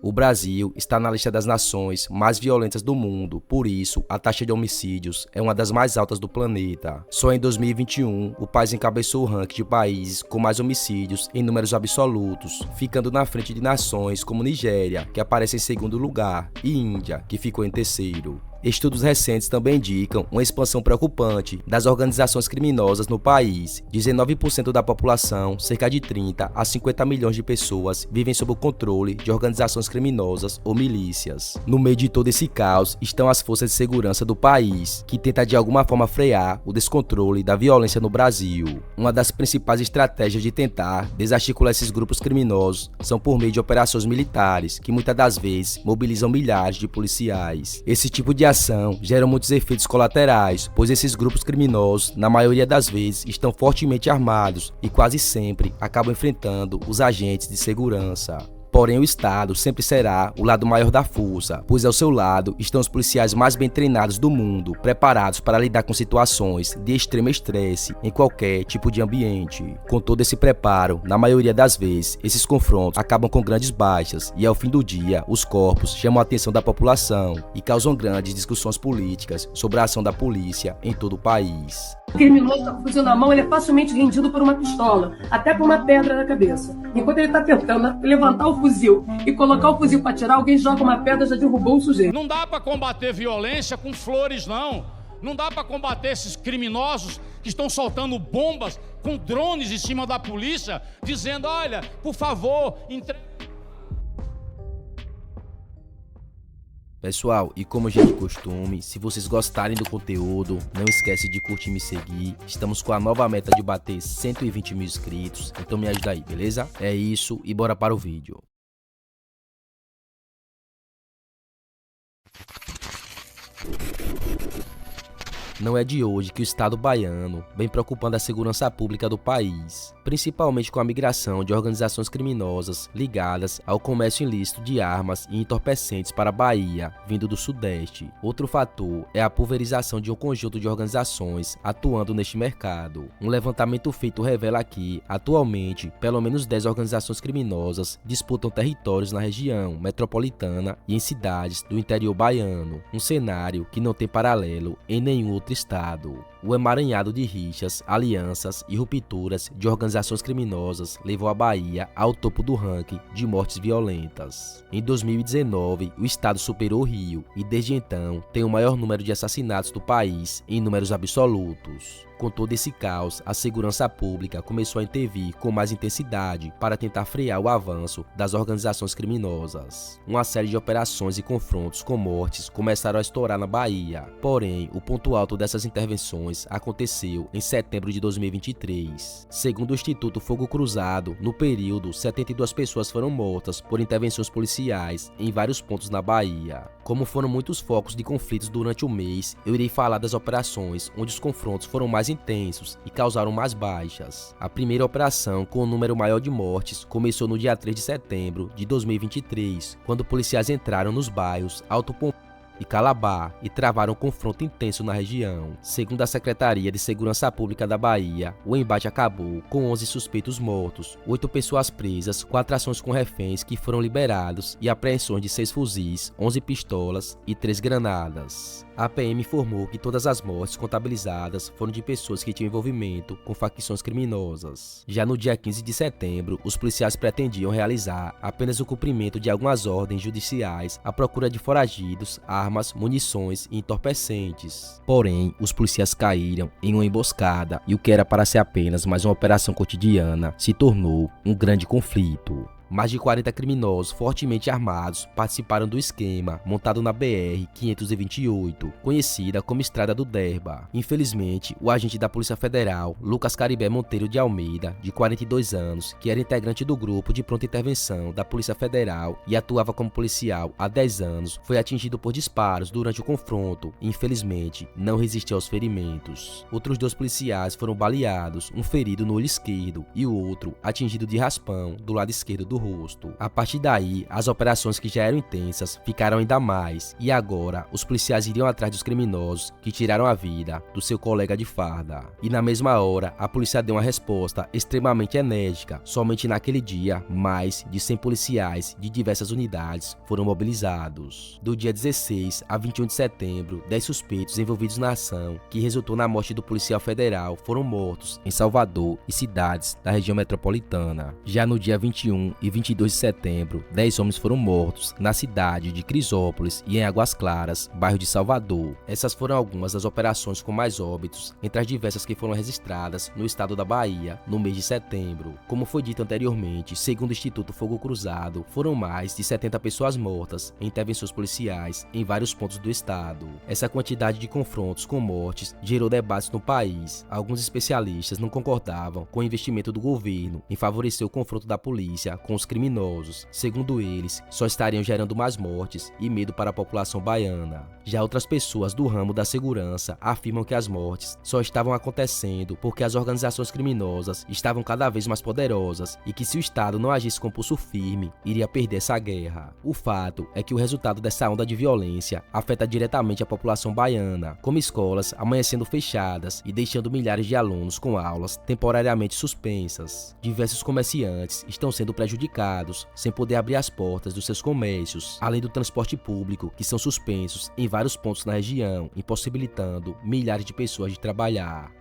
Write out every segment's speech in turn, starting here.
O Brasil está na lista das nações mais violentas do mundo, por isso, a taxa de homicídios é uma das mais altas do planeta. Só em 2021, o país encabeçou o ranking de países com mais homicídios em números absolutos, ficando na frente de nações como Nigéria, que aparece em segundo lugar, e Índia, que ficou em terceiro. Estudos recentes também indicam uma expansão preocupante das organizações criminosas no país. 19% da população, cerca de 30 a 50 milhões de pessoas, vivem sob o controle de organizações criminosas ou milícias. No meio de todo esse caos estão as forças de segurança do país, que tentam de alguma forma frear o descontrole da violência no Brasil. Uma das principais estratégias de tentar desarticular esses grupos criminosos são por meio de operações militares, que muitas das vezes mobilizam milhares de policiais. Esse tipo de ação gera muitos efeitos colaterais, pois esses grupos criminosos, na maioria das vezes, estão fortemente armados e quase sempre acabam enfrentando os agentes de segurança. Porém, o Estado sempre será o lado maior da força, pois ao seu lado estão os policiais mais bem treinados do mundo, preparados para lidar com situações de extremo estresse em qualquer tipo de ambiente. Com todo esse preparo, na maioria das vezes, esses confrontos acabam com grandes baixas e, ao fim do dia, os corpos chamam a atenção da população e causam grandes discussões políticas sobre a ação da polícia em todo o país. O criminoso está com o fuzil na mão, ele é facilmente rendido por uma pistola, até por uma pedra na cabeça. Enquanto ele está tentando levantar o fuzil e colocar o fuzil para atirar, alguém joga uma pedra e já derrubou o sujeito. Não dá para combater violência com flores, não. Não dá para combater esses criminosos que estão soltando bombas com drones em cima da polícia, dizendo, olha, por favor, entregue. Pessoal, e como já é de costume, se vocês gostarem do conteúdo, não esquece de curtir e me seguir. Estamos com a nova meta de bater 120 mil inscritos, então me ajuda aí, beleza? É isso e bora para o vídeo. Não é de hoje que o Estado baiano vem preocupando a segurança pública do país, principalmente com a migração de organizações criminosas ligadas ao comércio ilícito de armas e entorpecentes para a Bahia, vindo do Sudeste. Outro fator é a pulverização de um conjunto de organizações atuando neste mercado. Um levantamento feito revela que, atualmente, pelo menos 10 organizações criminosas disputam territórios na região metropolitana e em cidades do interior baiano, um cenário que não tem paralelo em nenhum outro estado. O emaranhado de rixas, alianças e rupturas de organizações criminosas levou a Bahia ao topo do ranking de mortes violentas. Em 2019, o estado superou o Rio e desde então tem o maior número de assassinatos do país em números absolutos. Com todo esse caos, a segurança pública começou a intervir com mais intensidade para tentar frear o avanço das organizações criminosas. Uma série de operações e confrontos com mortes começaram a estourar na Bahia. Porém, o ponto alto dessas intervenções aconteceu em setembro de 2023. Segundo o Instituto Fogo Cruzado, no período, 72 pessoas foram mortas por intervenções policiais em vários pontos na Bahia. Como foram muitos focos de conflitos durante o mês, eu irei falar das operações onde os confrontos foram mais intensos e causaram mais baixas. A primeira operação, com o número maior de mortes, começou no dia 3 de setembro de 2023, quando policiais entraram nos bairros Alto Pompéu e Calabar e travaram um confronto intenso na região. Segundo a Secretaria de Segurança Pública da Bahia, o embate acabou com 11 suspeitos mortos, 8 pessoas presas, 4 ações com reféns que foram liberados e apreensões de 6 fuzis, 11 pistolas e 3 granadas. A PM informou que todas as mortes contabilizadas foram de pessoas que tinham envolvimento com facções criminosas. Já no dia 15 de setembro, os policiais pretendiam realizar apenas o cumprimento de algumas ordens judiciais à procura de foragidos, armas, munições e entorpecentes. Porém, os policiais caíram em uma emboscada e o que era para ser apenas mais uma operação cotidiana se tornou um grande conflito. Mais de 40 criminosos fortemente armados participaram do esquema montado na BR-528, conhecida como Estrada do Derba. Infelizmente, o agente da Polícia Federal, Lucas Caribé Monteiro de Almeida, de 42 anos, que era integrante do grupo de pronta intervenção da Polícia Federal e atuava como policial há 10 anos, foi atingido por disparos durante o confronto e, infelizmente, não resistiu aos ferimentos. Outros 2 policiais foram baleados, um ferido no olho esquerdo e o outro atingido de raspão do lado esquerdo do rosto. A partir daí, as operações que já eram intensas ficaram ainda mais, e agora os policiais iriam atrás dos criminosos que tiraram a vida do seu colega de farda. E na mesma hora, a polícia deu uma resposta extremamente enérgica. Somente naquele dia, mais de 100 policiais de diversas unidades foram mobilizados. Do dia 16 a 21 de setembro, 10 suspeitos envolvidos na ação, que resultou na morte do policial federal, foram mortos em Salvador e cidades da região metropolitana. Já no dia 21 e 22 de setembro, 10 homens foram mortos na cidade de Crisópolis e em Águas Claras, bairro de Salvador. Essas foram algumas das operações com mais óbitos entre as diversas que foram registradas no estado da Bahia no mês de setembro. Como foi dito anteriormente, segundo o Instituto Fogo Cruzado, foram mais de 70 pessoas mortas em intervenções policiais em vários pontos do estado. Essa quantidade de confrontos com mortes gerou debates no país. Alguns especialistas não concordavam com o investimento do governo em favorecer o confronto da polícia com os criminosos. Segundo eles, só estariam gerando mais mortes e medo para a população baiana. Já outras pessoas do ramo da segurança afirmam que as mortes só estavam acontecendo porque as organizações criminosas estavam cada vez mais poderosas e que se o Estado não agisse com pulso firme, iria perder essa guerra. O fato é que o resultado dessa onda de violência afeta diretamente a população baiana, como escolas amanhecendo fechadas e deixando milhares de alunos com aulas temporariamente suspensas. Diversos comerciantes estão sendo prejudicados, sem poder abrir as portas dos seus comércios, além do transporte público, que são suspensos em vários pontos na região, impossibilitando milhares de pessoas de trabalhar.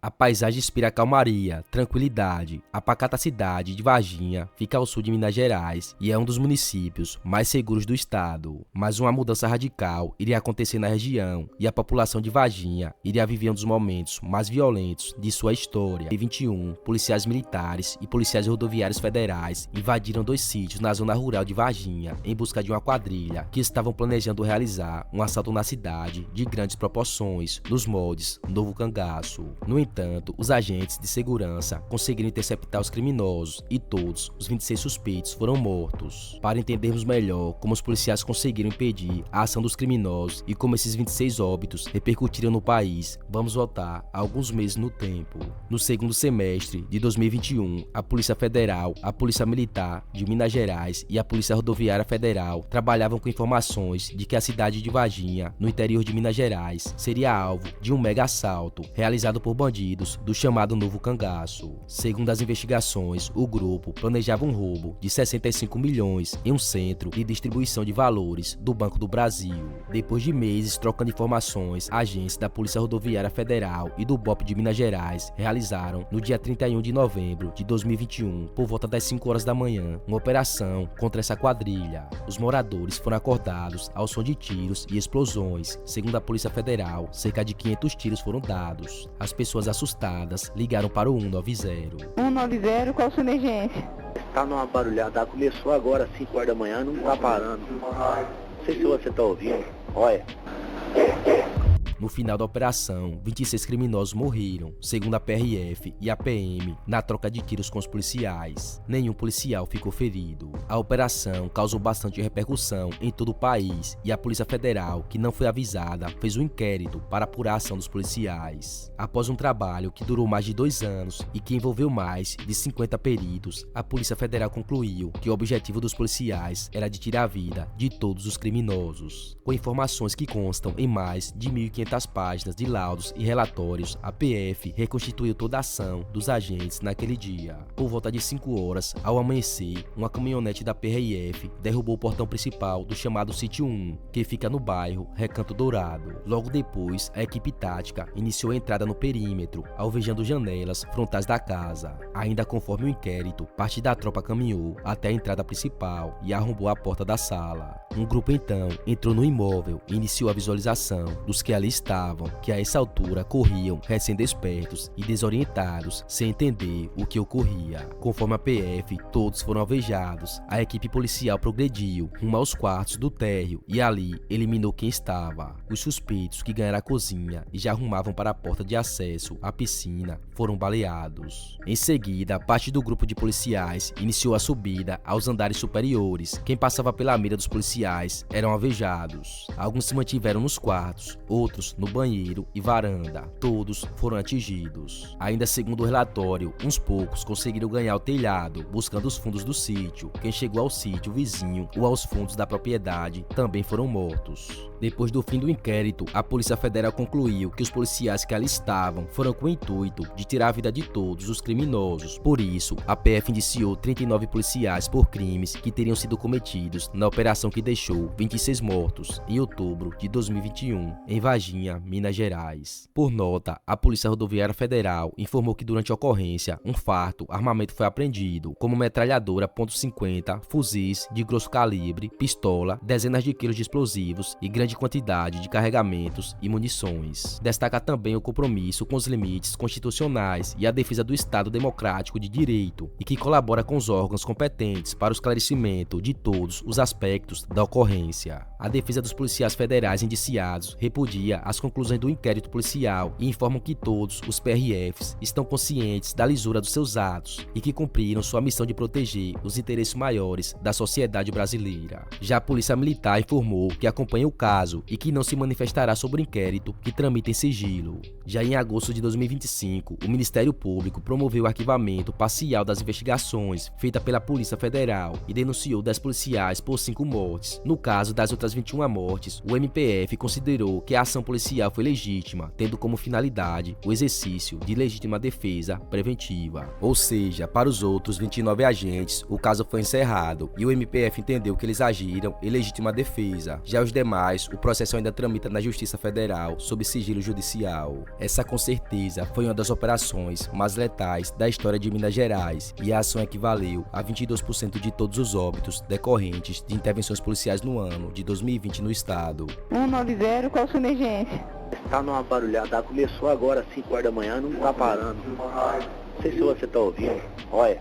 A paisagem inspira calmaria, tranquilidade. A pacata cidade de Varginha fica ao sul de Minas Gerais e é um dos municípios mais seguros do estado. Mas uma mudança radical iria acontecer na região e a população de Varginha iria viver um dos momentos mais violentos de sua história. Em 21, policiais militares e policiais rodoviários federais invadiram 2 sítios na zona rural de Varginha em busca de uma quadrilha que estavam planejando realizar um assalto na cidade de grandes proporções, nos moldes Novo Cangaço. No entanto, os agentes de segurança conseguiram interceptar os criminosos e todos os 26 suspeitos foram mortos. Para entendermos melhor como os policiais conseguiram impedir a ação dos criminosos e como esses 26 óbitos repercutiram no país, vamos voltar a alguns meses no tempo. No segundo semestre de 2021, a Polícia Federal, a Polícia Militar de Minas Gerais e a Polícia Rodoviária Federal trabalhavam com informações de que a cidade de Varginha, no interior de Minas Gerais, seria alvo de um mega assalto realizado por bandidos do chamado Novo Cangaço. Segundo as investigações, o grupo planejava um roubo de 65 milhões em um centro de distribuição de valores do Banco do Brasil. Depois de meses trocando informações, agentes da Polícia Rodoviária Federal e do BOP de Minas Gerais realizaram, no dia 31 de novembro de 2021, por volta das 5 horas da manhã, uma operação contra essa quadrilha. Os moradores foram acordados ao som de tiros e explosões. Segundo a Polícia Federal, cerca de 500 tiros foram dados. As pessoas assustadas ligaram para o 190. 190, qual a sua emergência? Tá numa barulhada, começou agora às 5 horas da manhã, não tá parando. Não sei se você tá ouvindo, olha. No final da operação, 26 criminosos morreram, segundo a PRF e a PM, na troca de tiros com os policiais. Nenhum policial ficou ferido. A operação causou bastante repercussão em todo o país e a Polícia Federal, que não foi avisada, fez um inquérito para apurar a ação dos policiais. Após um trabalho que durou mais de 2 anos e que envolveu mais de 50 peritos, a Polícia Federal concluiu que o objetivo dos policiais era de tirar a vida de todos os criminosos. Com informações que constam em mais de 1.500 páginas de laudos e relatórios, a PF reconstituiu toda a ação dos agentes naquele dia. Por volta de 5 horas, ao amanhecer, uma caminhonete da PRF derrubou o portão principal do chamado Sítio 1, que fica no bairro Recanto Dourado. Logo depois, a equipe tática iniciou a entrada no perímetro, alvejando janelas frontais da casa. Ainda conforme o inquérito, parte da tropa caminhou até a entrada principal e arrombou a porta da sala. Um grupo então entrou no imóvel e iniciou a visualização dos que ali estavam, que a essa altura corriam recém-despertos e desorientados, sem entender o que ocorria. Conforme a PF, todos foram alvejados. A equipe policial progrediu rumo aos quartos do térreo e ali eliminou quem estava. Os suspeitos, que ganharam a cozinha e já arrumavam para a porta de acesso à piscina, foram baleados. Em seguida, parte do grupo de policiais iniciou a subida aos andares superiores. Quem passava pela mira dos policiais eram alvejados. Alguns se mantiveram nos quartos, outros outros no banheiro e varanda. Todos foram atingidos. Ainda segundo o relatório, uns poucos conseguiram ganhar o telhado, buscando os fundos do sítio. Quem chegou ao sítio vizinho ou aos fundos da propriedade também foram mortos. Depois do fim do inquérito, a Polícia Federal concluiu que os policiais que ali estavam foram com o intuito de tirar a vida de todos os criminosos. Por isso, a PF indiciou 39 policiais por crimes que teriam sido cometidos na operação que deixou 26 mortos em outubro de 2021, em Varginha, Minas Gerais. Por nota, a Polícia Rodoviária Federal informou que durante a ocorrência, um farto armamento foi apreendido, como metralhadora .50, fuzis de grosso calibre, pistola, dezenas de quilos de explosivos e grande quantidade de carregamentos e munições. Destaca também o compromisso com os limites constitucionais e a defesa do Estado democrático de direito, e que colabora com os órgãos competentes para o esclarecimento de todos os aspectos da ocorrência. A defesa dos policiais federais indiciados repudia as conclusões do inquérito policial e informam que todos os PRFs estão conscientes da lisura dos seus atos e que cumpriram sua missão de proteger os interesses maiores da sociedade brasileira. Já a Polícia Militar informou que acompanha o caso e que não se manifestará sobre o inquérito que tramita em sigilo. Já em agosto de 2025, o Ministério Público promoveu o arquivamento parcial das investigações feitas pela Polícia Federal e denunciou 10 policiais por 5 mortes. No caso das outras 21 mortes, o MPF considerou que a ação policial foi legítima, tendo como finalidade o exercício de legítima defesa preventiva. Ou seja, para os outros 29 agentes, o caso foi encerrado e o MPF entendeu que eles agiram em legítima defesa. Já os demais, o processo ainda tramita na Justiça Federal sob sigilo judicial. Essa com certeza foi uma das operações mais letais da história de Minas Gerais e a ação equivaleu a 22% de todos os óbitos decorrentes de intervenções policiais no ano de 2020 no estado. 190, qual sua emergência? Tá numa barulhada, começou agora às 5 horas da manhã, não tá parando. Não sei se você tá ouvindo. Olha.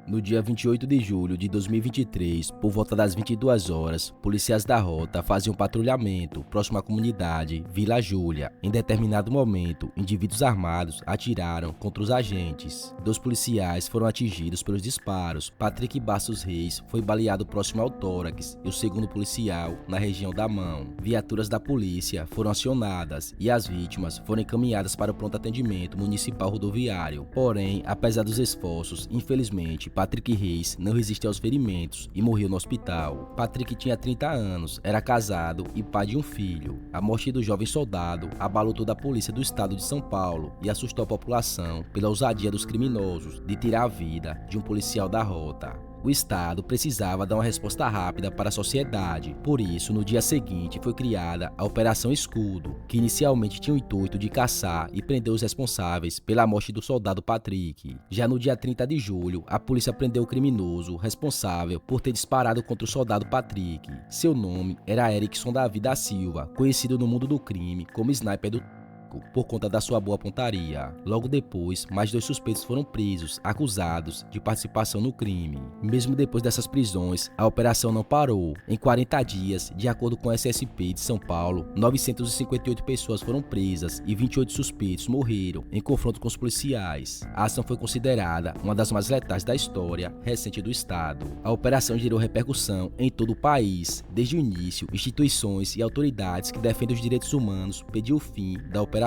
No dia 28 de julho de 2023, por volta das 22 horas, policiais da rota faziam patrulhamento próximo à comunidade Vila Júlia. Em determinado momento, indivíduos armados atiraram contra os agentes. 2 policiais foram atingidos pelos disparos. Patrick Bastos Reis foi baleado próximo ao tórax e o segundo policial na região da mão. Viaturas da polícia foram acionadas e as vítimas foram encaminhadas para o pronto atendimento municipal rodoviário. Porém, apesar dos esforços, infelizmente, Patrick Reis não resistiu aos ferimentos e morreu no hospital. Patrick tinha 30 anos, era casado e pai de um filho. A morte do jovem soldado abalou toda a polícia do estado de São Paulo e assustou a população pela ousadia dos criminosos de tirar a vida de um policial da rota. O Estado precisava dar uma resposta rápida para a sociedade. Por isso, no dia seguinte, foi criada a Operação Escudo, que inicialmente tinha o intuito de caçar e prender os responsáveis pela morte do soldado Patrick. Já no dia 30 de julho, a polícia prendeu o criminoso responsável por ter disparado contra o soldado Patrick. Seu nome era Erickson Davi da Silva, conhecido no mundo do crime como Sniper do por conta da sua boa pontaria. Logo depois, mais 2 suspeitos foram presos, acusados de participação no crime. Mesmo depois dessas prisões, a operação não parou. Em 40 dias, de acordo com a SSP de São Paulo, 958 pessoas foram presas e 28 suspeitos morreram em confronto com os policiais. A ação foi considerada uma das mais letais da história recente do estado. A operação gerou repercussão em todo o país. Desde o início, instituições e autoridades que defendem os direitos humanos pediram o fim da operação.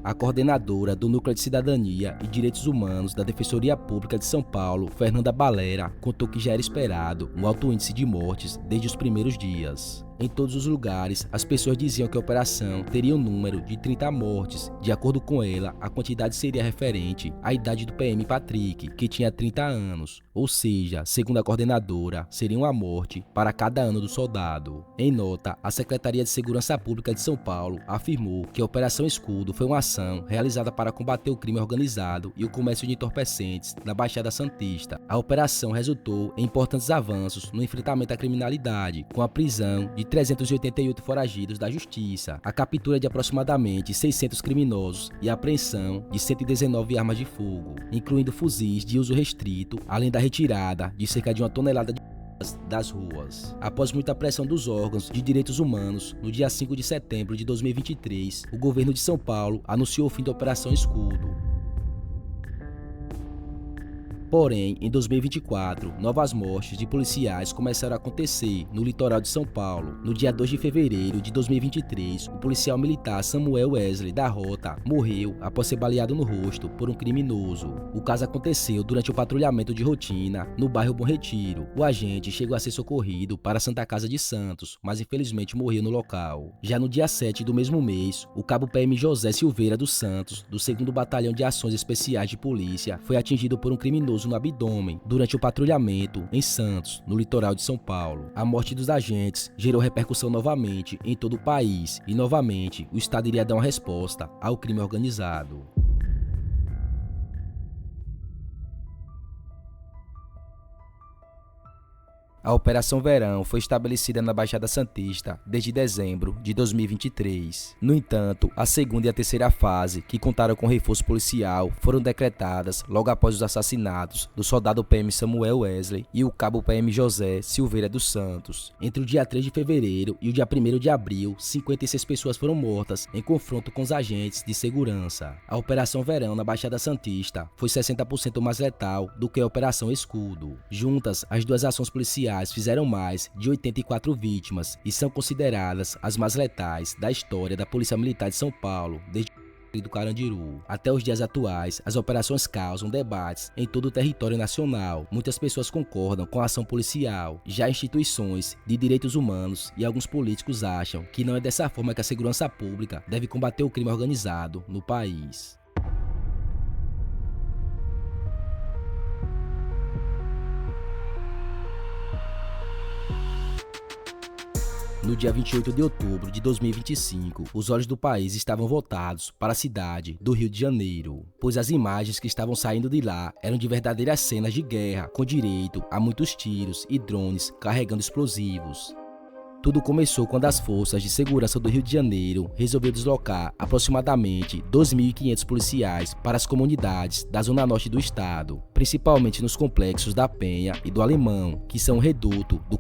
A coordenadora do Núcleo de Cidadania e Direitos Humanos da Defensoria Pública de São Paulo, Fernanda Balera, contou que já era esperado um alto índice de mortes desde os primeiros dias. Em todos os lugares, as pessoas diziam que a operação teria um número de 30 mortes. De acordo com ela, a quantidade seria referente à idade do PM Patrick, que tinha 30 anos. Ou seja, segundo a coordenadora, seria uma morte para cada ano do soldado. Em nota, a Secretaria de Segurança Pública de São Paulo afirmou que a Operação Escudo foi uma ação realizada para combater o crime organizado e o comércio de entorpecentes na Baixada Santista. A operação resultou em importantes avanços no enfrentamento à criminalidade, com a prisão de 388 foragidos da justiça, a captura de aproximadamente 600 criminosos e a apreensão de 119 armas de fogo, incluindo fuzis de uso restrito, além da retirada de cerca de 1 tonelada de das ruas. Após muita pressão dos órgãos de direitos humanos, no dia 5 de setembro de 2023, o governo de São Paulo anunciou o fim da Operação Escudo. Porém, em 2024, novas mortes de policiais começaram a acontecer no litoral de São Paulo. No dia 2 de fevereiro de 2023, o policial militar Samuel Wesley da Rota morreu após ser baleado no rosto por um criminoso. O caso aconteceu durante o patrulhamento de rotina no bairro Bom Retiro. O agente chegou a ser socorrido para a Santa Casa de Santos, mas infelizmente morreu no local. Já no dia 7 do mesmo mês, o cabo PM José Silveira dos Santos, do 2º Batalhão de Ações Especiais de Polícia, foi atingido por um criminoso no abdômen durante o patrulhamento em Santos, no litoral de São Paulo. A morte dos agentes gerou repercussão novamente em todo o país e novamente o Estado iria dar uma resposta ao crime organizado. A Operação Verão foi estabelecida na Baixada Santista desde dezembro de 2023. No entanto, a segunda e a terceira fase, que contaram com reforço policial, foram decretadas logo após os assassinatos do soldado PM Samuel Wesley e o cabo PM José Silveira dos Santos. Entre o dia 3 de fevereiro e o dia 1º de abril, 56 pessoas foram mortas em confronto com os agentes de segurança. A Operação Verão na Baixada Santista foi 60% mais letal do que a Operação Escudo. Juntas, as duas ações policiais fizeram mais de 84 vítimas e são consideradas as mais letais da história da Polícia Militar de São Paulo desde do Carandiru. Até os dias atuais, as operações causam debates em todo o território nacional. Muitas pessoas concordam com a ação policial. Já instituições de direitos humanos e alguns políticos acham que não é dessa forma que a segurança pública deve combater o crime organizado no país. No dia 28 de outubro de 2025, os olhos do país estavam voltados para a cidade do Rio de Janeiro, pois as imagens que estavam saindo de lá eram de verdadeiras cenas de guerra, com direito a muitos tiros e drones carregando explosivos. Tudo começou quando as forças de segurança do Rio de Janeiro resolveram deslocar aproximadamente 2.500 policiais para as comunidades da zona norte do estado, principalmente nos complexos da Penha e do Alemão, que são o reduto do.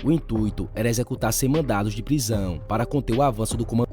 O intuito era executar 100 mandados de prisão para conter o avanço do comando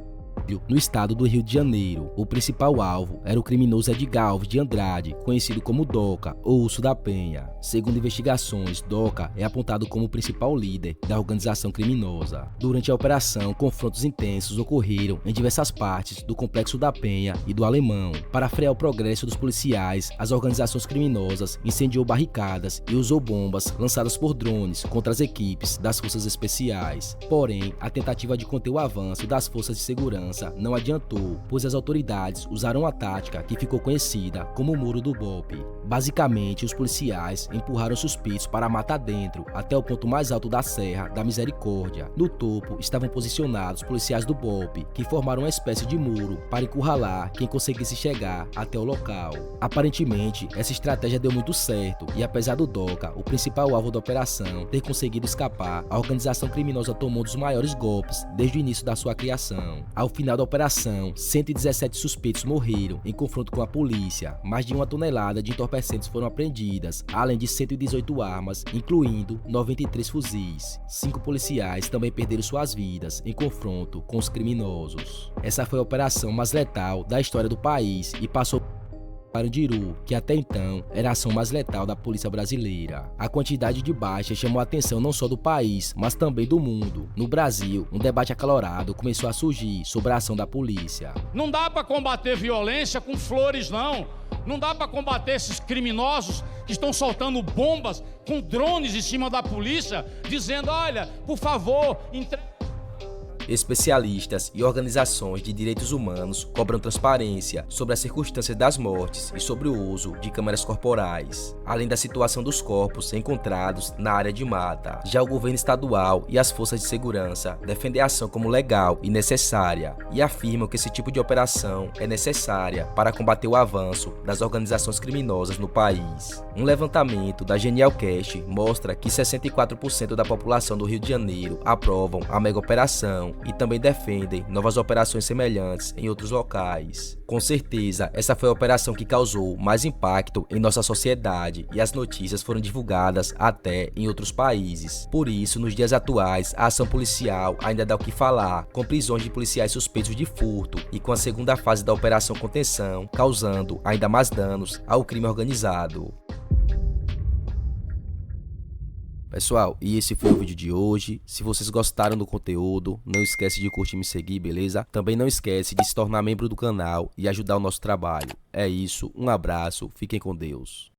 no estado do Rio de Janeiro. O principal alvo era o criminoso Edgar Alves de Andrade, conhecido como Doca, ou Urso da Penha. Segundo investigações, Doca é apontado como o principal líder da organização criminosa. Durante a operação, confrontos intensos ocorreram em diversas partes do Complexo da Penha e do Alemão. Para frear o progresso dos policiais, as organizações criminosas incendiou barricadas e usou bombas lançadas por drones contra as equipes das forças especiais. Porém, a tentativa de conter o avanço das forças de segurança não adiantou, pois as autoridades usaram a tática que ficou conhecida como o Muro do Bope. Basicamente, os policiais empurraram os suspeitos para a mata dentro, até o ponto mais alto da Serra da Misericórdia. No topo estavam posicionados policiais do Bope, que formaram uma espécie de muro para encurralar quem conseguisse chegar até o local. Aparentemente, essa estratégia deu muito certo, e apesar do Doca, o principal alvo da operação, ter conseguido escapar, a organização criminosa tomou um dos maiores golpes desde o início da sua criação. Ao final da operação, 117 suspeitos morreram em confronto com a polícia. Mais de 1 tonelada de entorpecentes foram apreendidas, além de 118 armas, incluindo 93 fuzis. 5 policiais também perderam suas vidas em confronto com os criminosos. Essa foi a operação mais letal da história do país e passou Carandiru, que até então era a ação mais letal da polícia brasileira. A quantidade de baixas chamou a atenção não só do país, mas também do mundo. No Brasil, um debate acalorado começou a surgir sobre a ação da polícia. Não dá para combater violência com flores, não. Não dá para combater esses criminosos que estão soltando bombas com drones em cima da polícia, dizendo, olha, por favor, Especialistas e organizações de direitos humanos cobram transparência sobre as circunstâncias das mortes e sobre o uso de câmeras corporais, além da situação dos corpos encontrados na área de mata. Já o governo estadual e as forças de segurança defendem a ação como legal e necessária e afirmam que esse tipo de operação é necessária para combater o avanço das organizações criminosas no país. Um levantamento da Genialcast mostra que 64% da população do Rio de Janeiro aprovam a mega operação e também defendem novas operações semelhantes em outros locais. Com certeza, essa foi a operação que causou mais impacto em nossa sociedade e as notícias foram divulgadas até em outros países. Por isso, nos dias atuais, a ação policial ainda dá o que falar, com prisões de policiais suspeitos de furto e com a segunda fase da Operação Contenção, causando ainda mais danos ao crime organizado. Pessoal, e esse foi o vídeo de hoje. Se vocês gostaram do conteúdo, não esquece de curtir e me seguir, beleza? Também não esquece de se tornar membro do canal e ajudar o nosso trabalho. É isso, um abraço, fiquem com Deus.